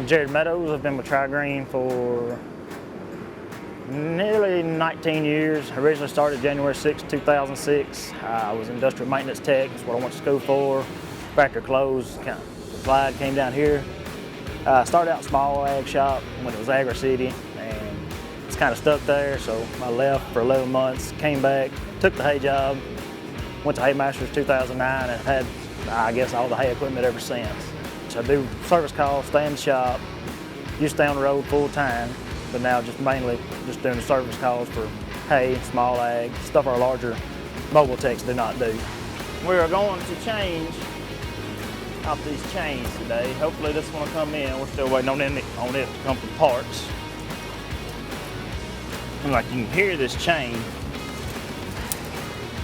I'm Jared Meadows. I've been with TriGreen for nearly 19 years. I originally started January 6, 2006. I was industrial maintenance tech. That's what I went to school for. Factory closed, the flag came down here. Started out small ag shop when it was Agri-City, and it's kind of stuck there, so I left for 11 months, came back, took the hay job, went to Hay Masters 2009, and had, I guess, all the hay equipment ever since. So I do service calls, stay in the shop, used to stay on the road full time, but now just mainly just doing the service calls for hay, small ag, stuff our larger mobile techs do not do. We're going to change out these chains today. Hopefully this one will come in. We're still waiting on it to come from parts. And like you can hear, this chain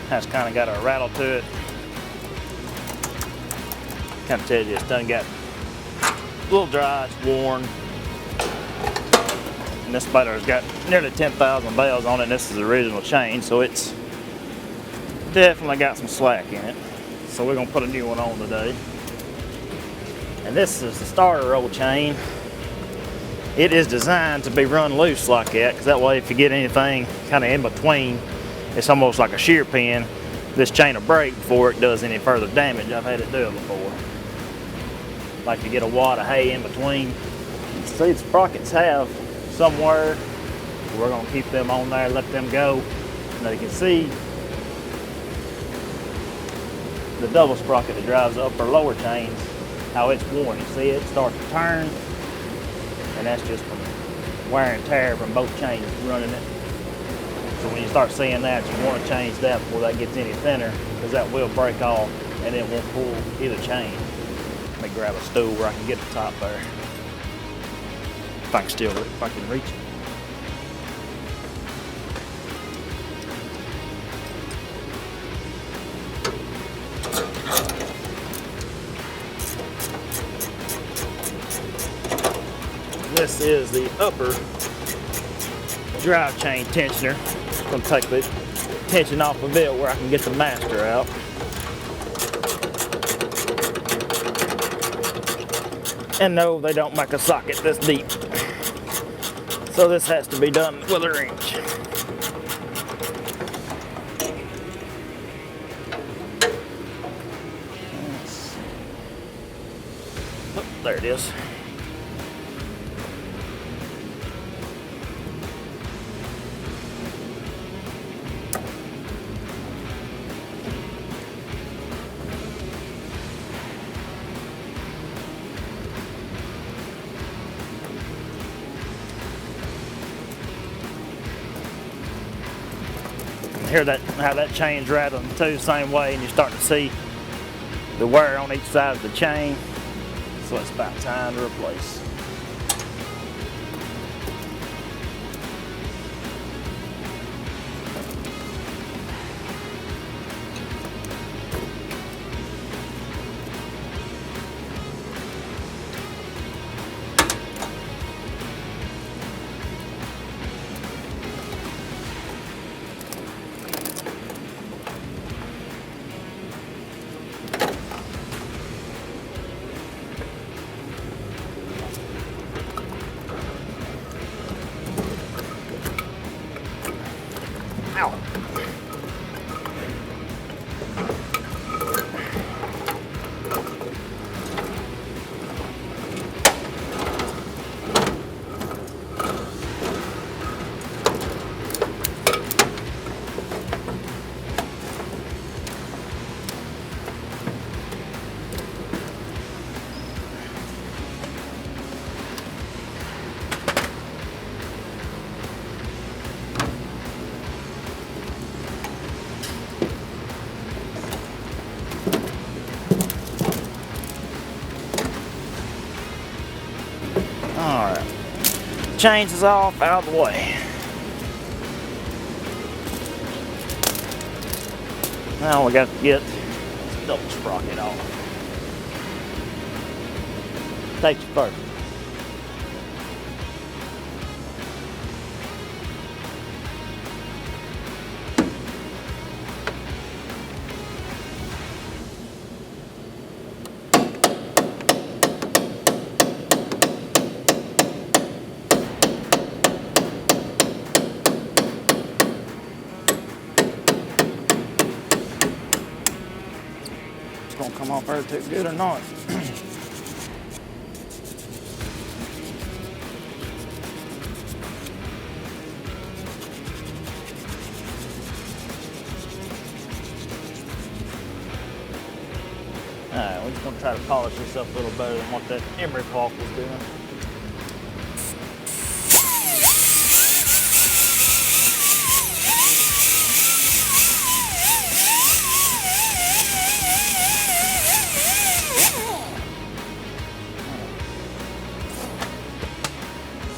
has kind of got a rattle to it. Kind of tells you it's done got a little dry, it's worn. And this baler's got nearly 10,000 bells on it, and this is the original chain, so it's definitely got some slack in it. So we're gonna put a new one on today. And this is the starter roll chain. It is designed to be run loose like that, because that way if you get anything kind of in between, it's almost like a shear pin. This chain will break before it does any further damage. I've had it do it before. Like to get a wad of hay in between. See, the sprockets have somewhere. We're gonna keep them on there, let them go. Now you can see the double sprocket that drives the upper lower chains, how it's worn. You see it starts to turn, and that's just from wear and tear from both chains running it. So when you start seeing that, you want to change that before that gets any thinner, because that will break off and it won't pull either chain. Let me grab a stool where I can get the top there. If I can reach it. This is the upper drive chain tensioner. I'm going to take the tension off a bit where I can get the master out. And no, they don't make a socket this deep. So this has to be done with a wrench. Oh, there it is. Hear that, how that chain's rattling too, same way, and you're starting to see the wear on each side of the chain. So it's about time to replace. Ow. Alright, chains is off, out of the way. Now we got to get this double sprocket off. Take you first. come off there too good or not. Alright, we're just going to try to polish this up a little better than what that emery caulk was doing.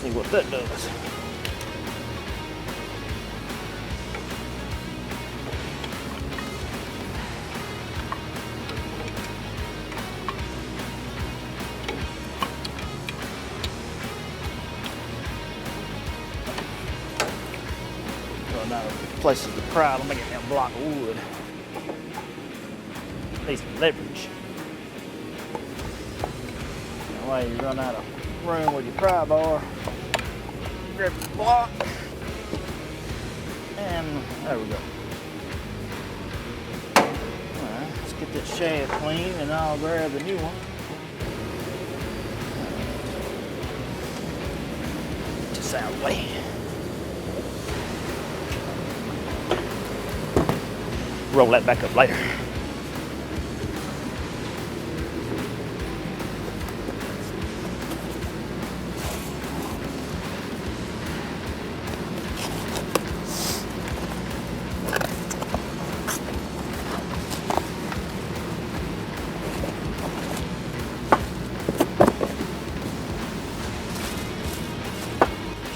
See what that does. Now places to pry, I'm making that block of wood. Need some leverage. That way you run out of room with your pry bar. Grab the block. And there we go. Alright, let's get this shaft clean and I'll grab the new one. Just out of the way. Roll that back up later.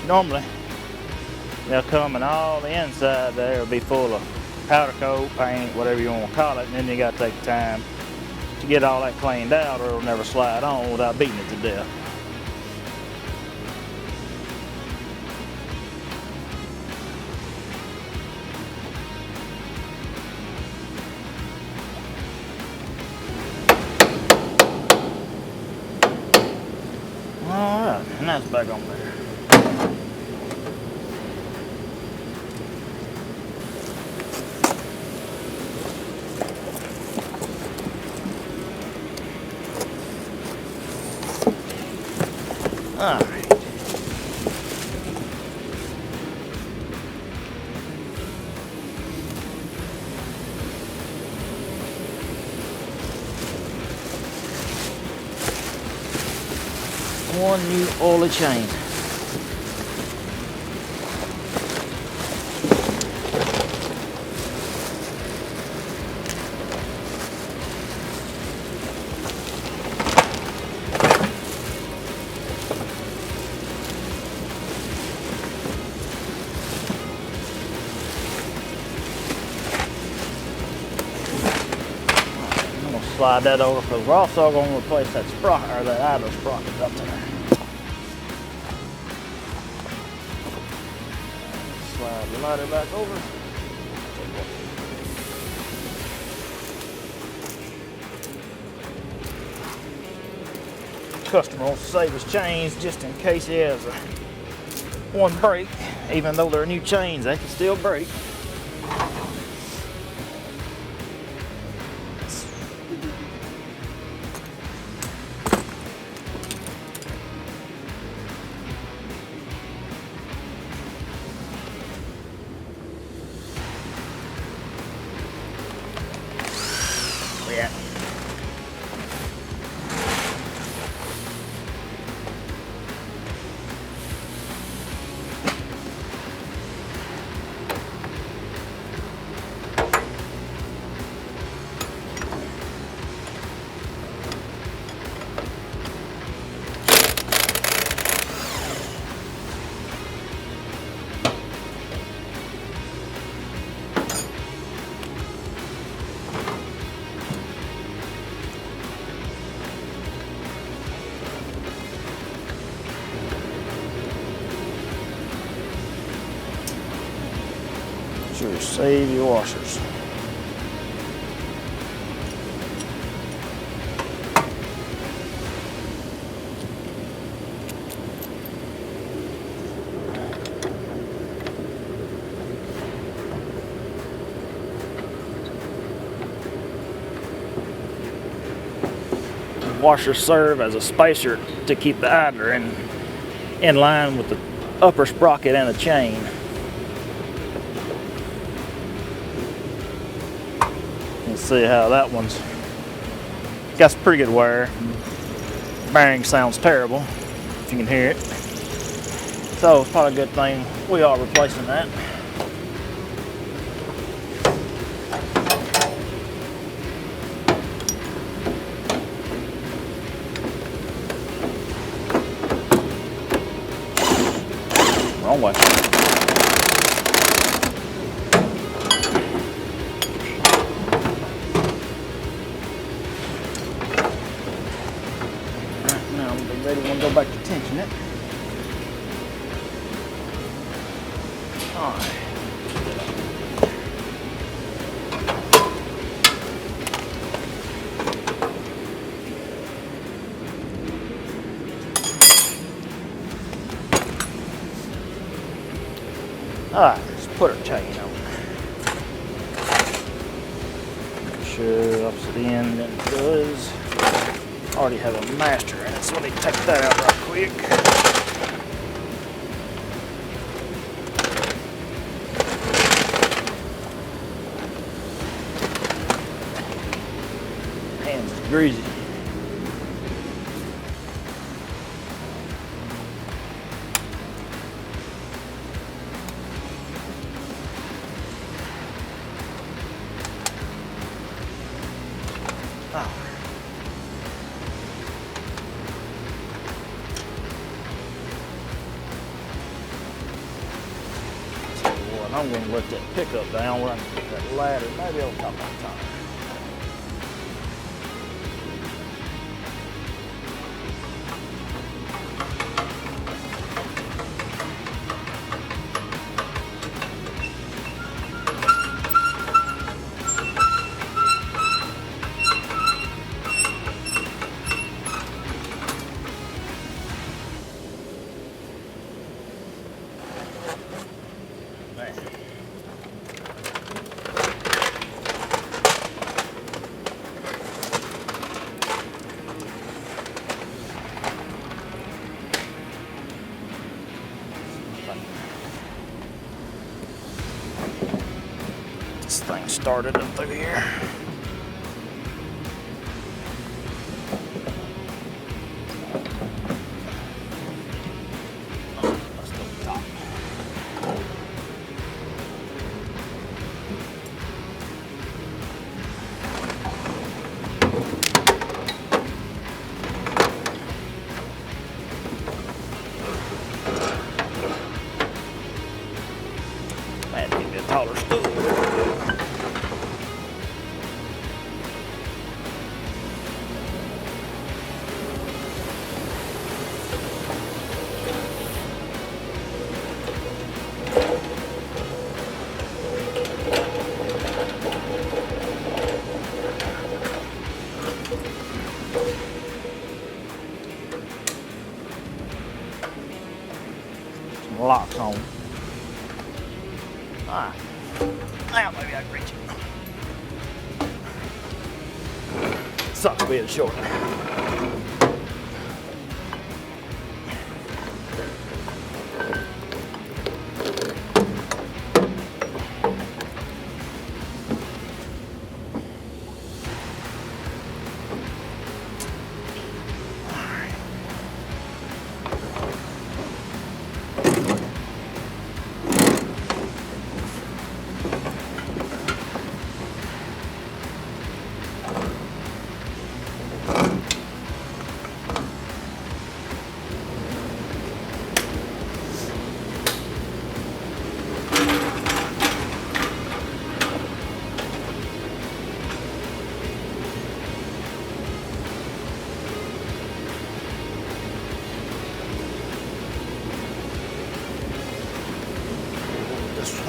Normally, they'll come and all the inside there will be full of powder coat, paint, whatever you want to call it, and then you got to take the time to get all that cleaned out or it'll never slide on without beating it to death. Alright, and that's back on there. All right. One new oily chain. Slide that over because we're also going to replace that sprocket or that idler sprocket up there. Slide the lighter back over. Customer wants to save his chains just in case he has one break. Even though they're new chains, they can still break. Yeah. Sure, save your washers. washers serve as a spacer to keep the idler in line with the upper sprocket and the chain. You see how that one's got some pretty good wear. Bearing sounds terrible, if you can hear it. So it's probably a good thing we are replacing that. Wrong way. Alright, now I'm ready to go back to tension it. Alright. Alright, let's put our chain on. Make sure opposite end and it does. Already have a master in it, so let me take that out real quick. Hands is greasy. I'm going to let that pickup down where I can get that ladder maybe on top of my tire. This thing started up through here. Let's go top. Man, give me a taller stool. Locks on. Alright. Now maybe I can reach it. Sucks being short.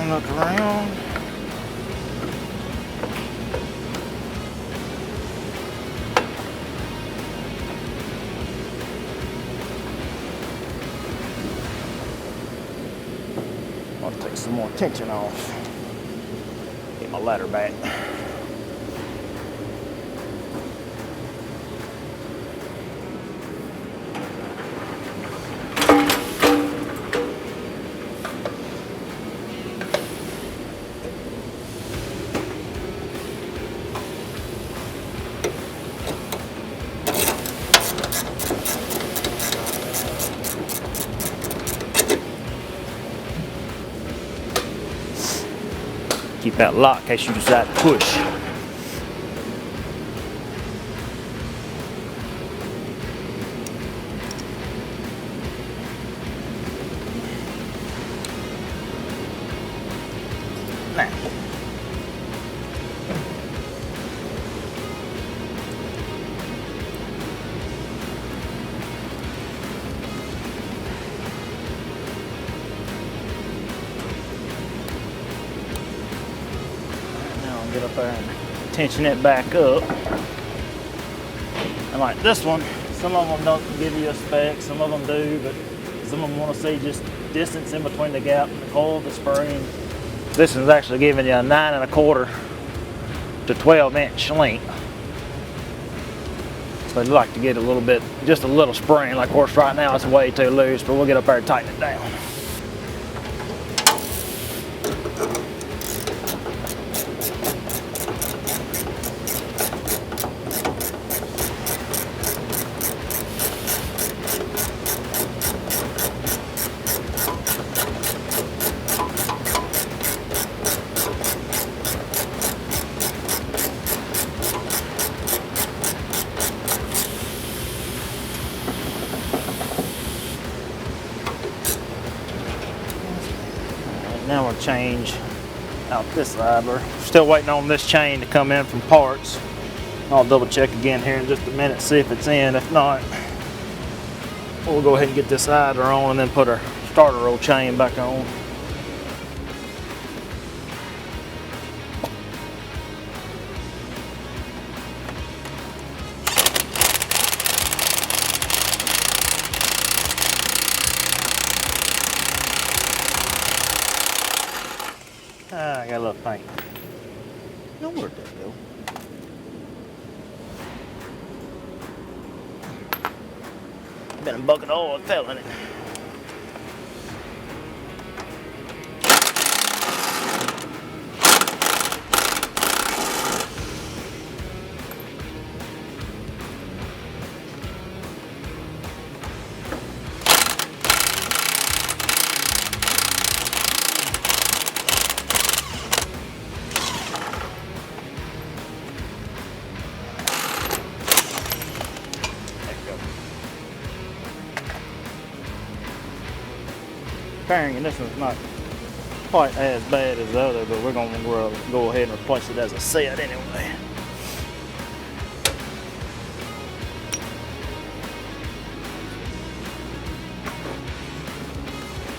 Look around. I'll take some more tension off. Get my ladder back. keep that locked in case you decide to push. Now, get up there and tension it back up. And like this one, some of them don't give you a spec, some of them do, but some of them want to see just distance in between the gap and the coil of the spring. This is actually giving you a 9 1/4 to 12-inch length. So I'd like to get a little bit, just a little spring. Like of course right now it's way too loose, but we'll get up there and tighten it down. Now we'll change out this side. We're still waiting on this chain to come in from parts. I'll double check again here in just a minute, see if it's in. If not, we'll go ahead and get this idler on and then put our starter roll chain back on. I got a little paint. No, where'd that go? Been a bucket of oil fell in it. And this one's not quite as bad as the other, but we're going to go ahead and replace it as a set anyway.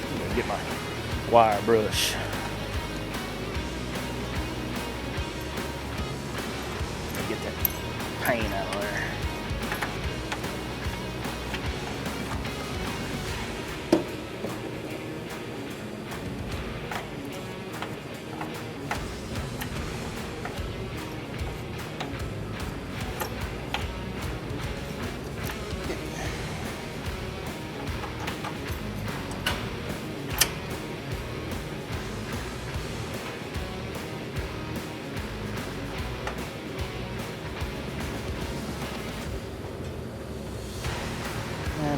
I'm going to get my wire brush. Get that paint out of there.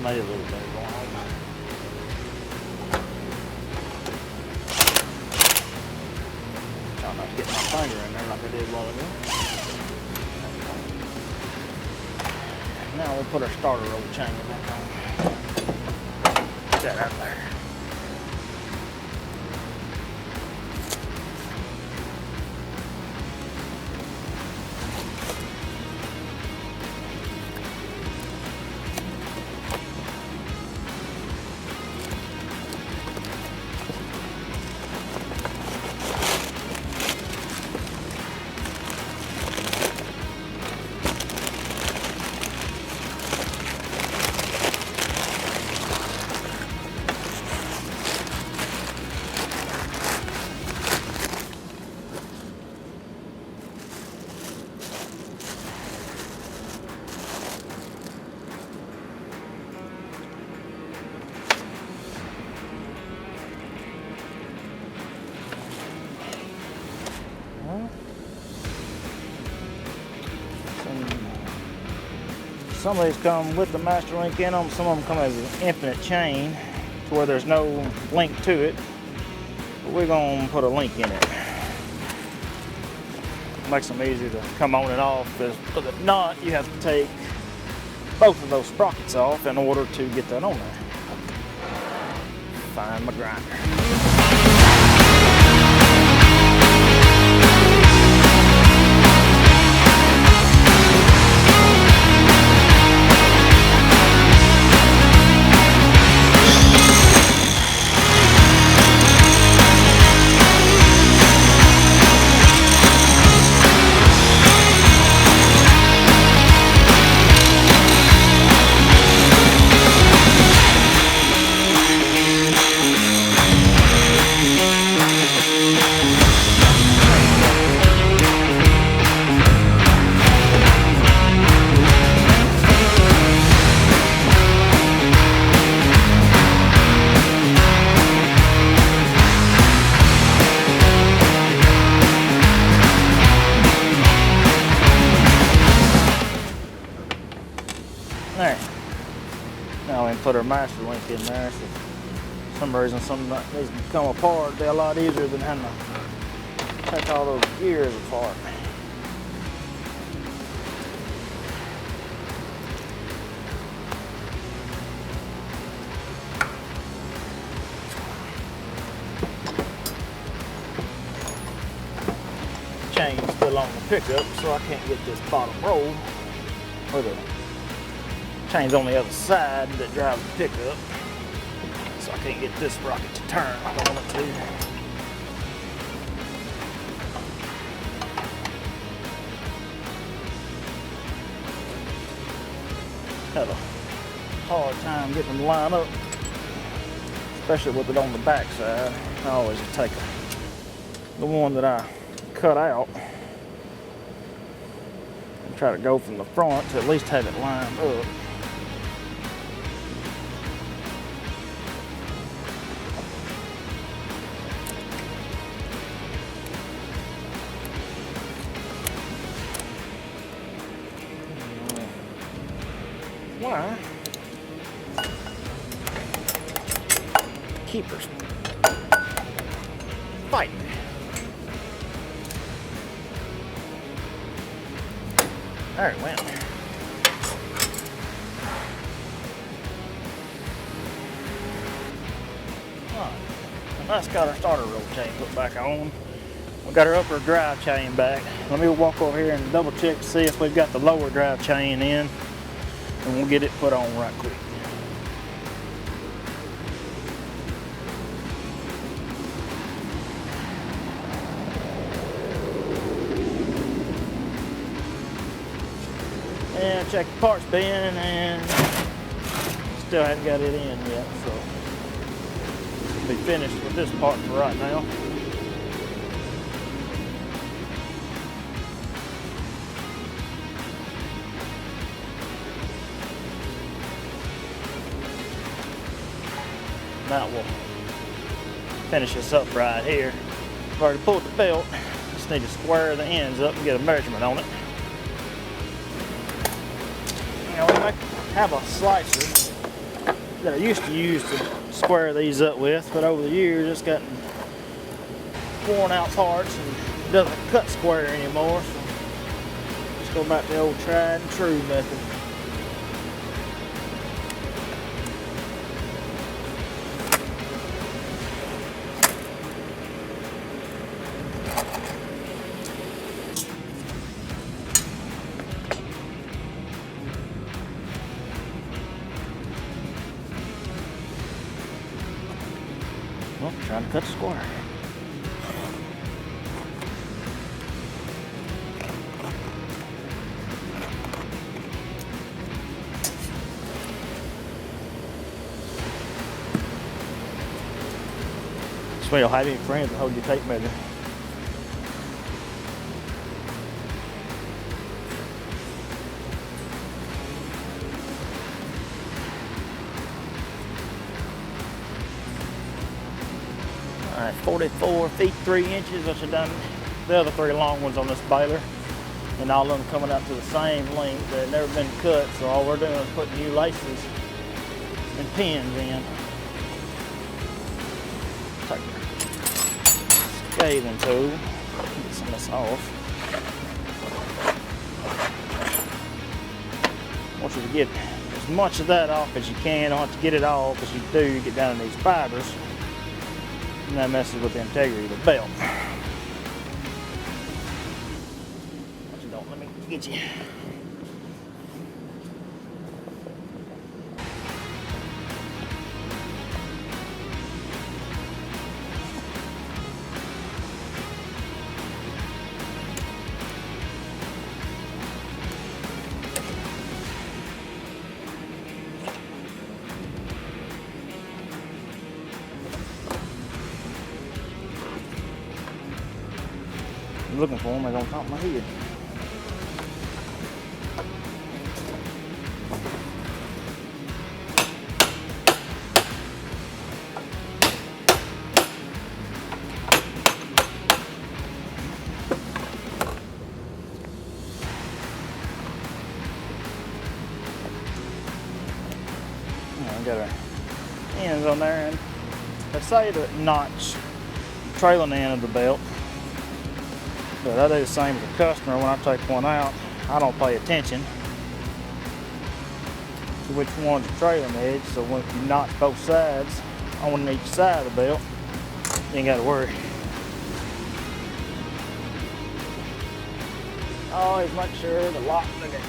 Maybe a little bit going on. Trying not to get my finger in there like I did a while ago. Now we'll put our starter roll chain back on. Put that out there. Some of these come with the master link in them, some of them come as an infinite chain to where there's no link to it, but we're going to put a link in it. makes them easy to come on and off. Because if not, you have to take both of those sprockets off in order to get that on there. Find my grinder. There. Now we can put our master link in there. So for some reason, something that needs to come apart, they're a lot easier than having to take all those gears apart. Chain's still on the pickup, so I can't get this bottom roll with it. Chain's on the other side that drives the pickup, so I can't get this sprocket to turn like I want it to. Had a hard time getting them to line up, especially with it on the back side. I always take the one that I cut out and try to go from the front to at least have it lined up. Why? Keepers fighting. There it went. Alright, that's got our starter roll chain put back on. We got our upper drive chain back. Let me walk over here and double check to see if we've got the lower drive chain in, and we'll get it put on right quick. And check the parts bin, and still haven't got it in yet, so we'll be finished with this part for right now. Now we'll finish this up right here. I've already pulled the belt. Just need to square the ends up and get a measurement on it. Now we might have a slicer that I used to use to square these up with, but over the years it's gotten worn out parts and doesn't cut square anymore. So just go back to the old tried and true method. Well, trying to cut the square. So you'll have any friends that hold your tape measure. Alright, 44 feet 3 inches, which I've done the other 3 long ones on this baler. And all of them coming out to the same length. They've never been cut, so all we're doing is putting new laces and pins in. Take a scathing tool, get some of this off. I want you to get as much of that off as you can. Don't have to get it all, because you do, you get down in these fibers, and that messes with the integrity of the belt. Don't let me get you. I'm looking for them, they're on top of my head. Got our ends on there, and they say to notch the trailing end of the belt, but I do the same as a customer. When I take one out, I don't pay attention to which one's the trailing edge, so when you notch both sides on each side of the belt, you ain't got to worry. Always make sure the lock, look at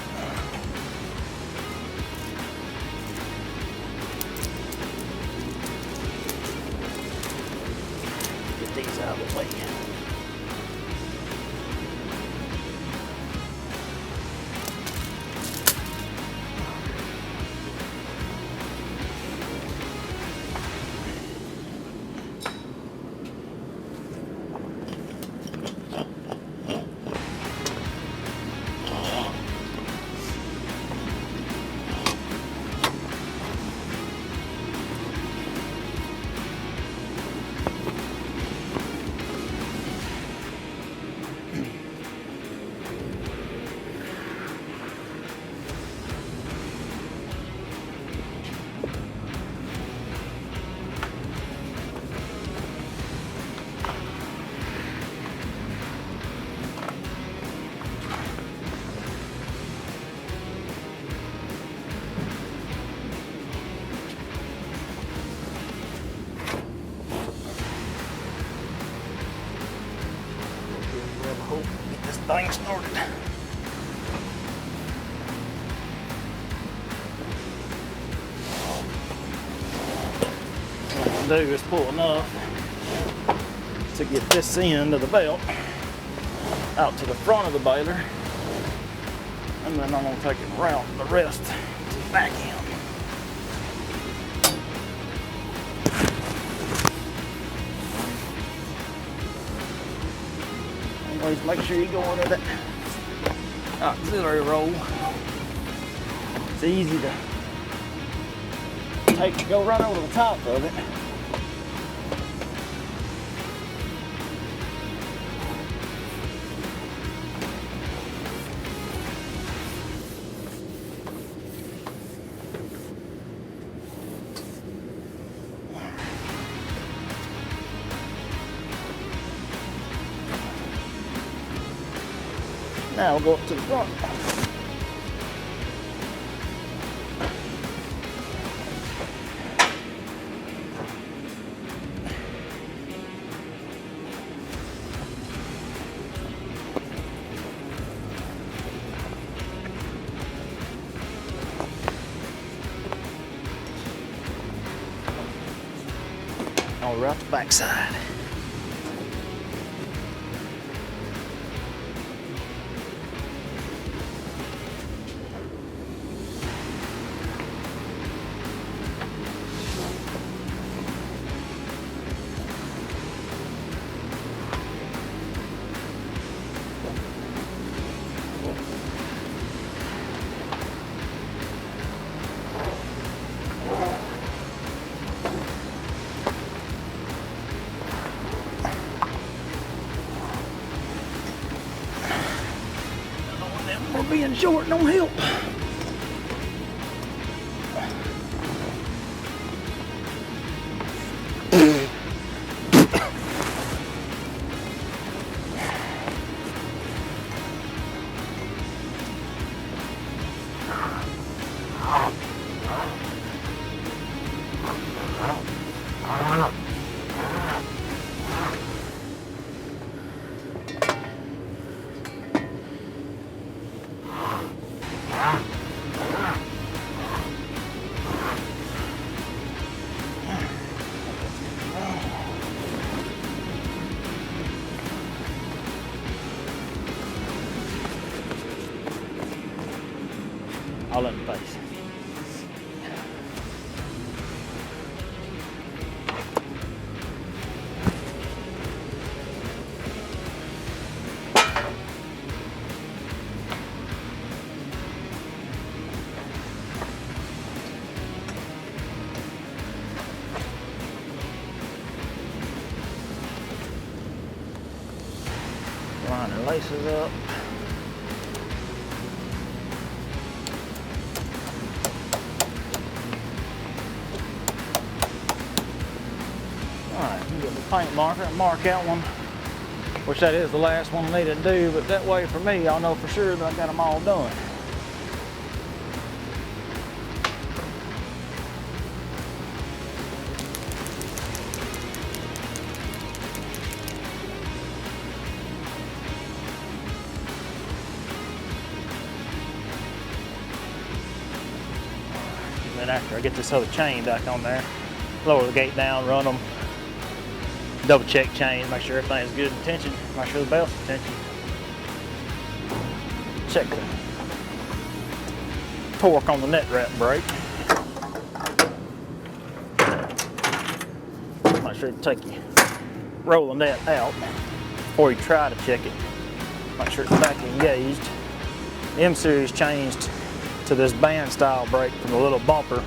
these out of the way. Get this thing started. What I'm gonna do is pull enough to get this end of the belt out to the front of the baler, and then I'm gonna take it around the rest to the back end. Always make sure you go under that auxiliary roll. It's easy to go right over the top of it. Now we'll go up to the front. Now we're out the back side. Being short don't help. All in place. Line the laces up. Alright, you get the paint marker and mark out one, which that is the last one I need to do, but that way for me, I'll know for sure that I got them all done. And then after I get this other chain back on there, lower the gate down, run them, double check chain, make sure everything's good in tension, make sure the belt's in tension. Check the torque on the net wrap brake. Make sure you roll the net out before you try to check it. Make sure it's back engaged. The M series changed to this band style brake from the little bumper.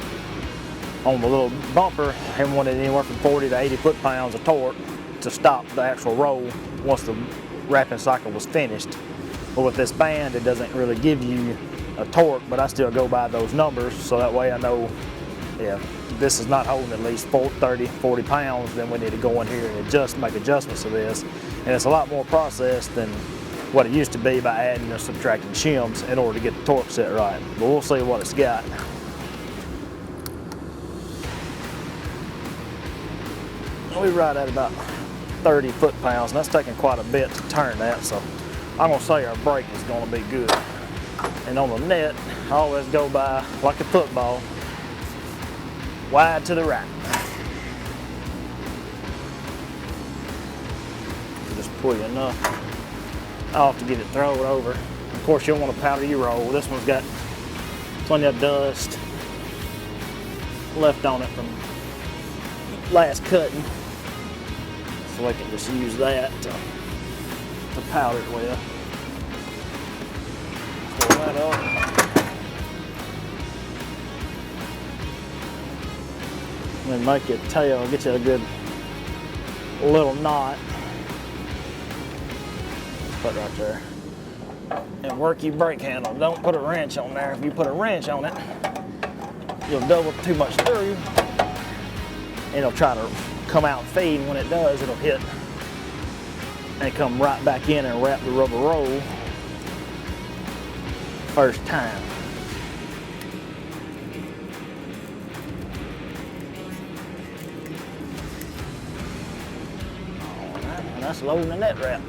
On the little bumper, he wanted anywhere from 40 to 80 foot-pounds of torque to stop the actual roll once the wrapping cycle was finished. But with this band, it doesn't really give you a torque, but I still go by those numbers, so that way I know, yeah, this is not holding at least 30, 40 pounds, then we need to go in here and make adjustments to this. And it's a lot more process than what it used to be by adding or subtracting shims in order to get the torque set right. But we'll see what it's got. We ride at about 30 foot-pounds, and that's taking quite a bit to turn that, so I'm gonna say our brake is gonna be good. And on the net, I always go by, like a football, wide to the right. Just pull you enough off to get it thrown over. Of course, you'll want to powder your roll. This one's got plenty of dust left on it from last cutting. So we can just use that to powder it with. Pull that up. And then make your tail, get you a good little knot. Put it right there. And work your brake handle. Don't put a wrench on there. If you put a wrench on it, you'll double too much through. And it'll try to come out and feed, and when it does, it'll hit and come right back in and wrap the rubber roll first time. All right, and that's loading the net wrap.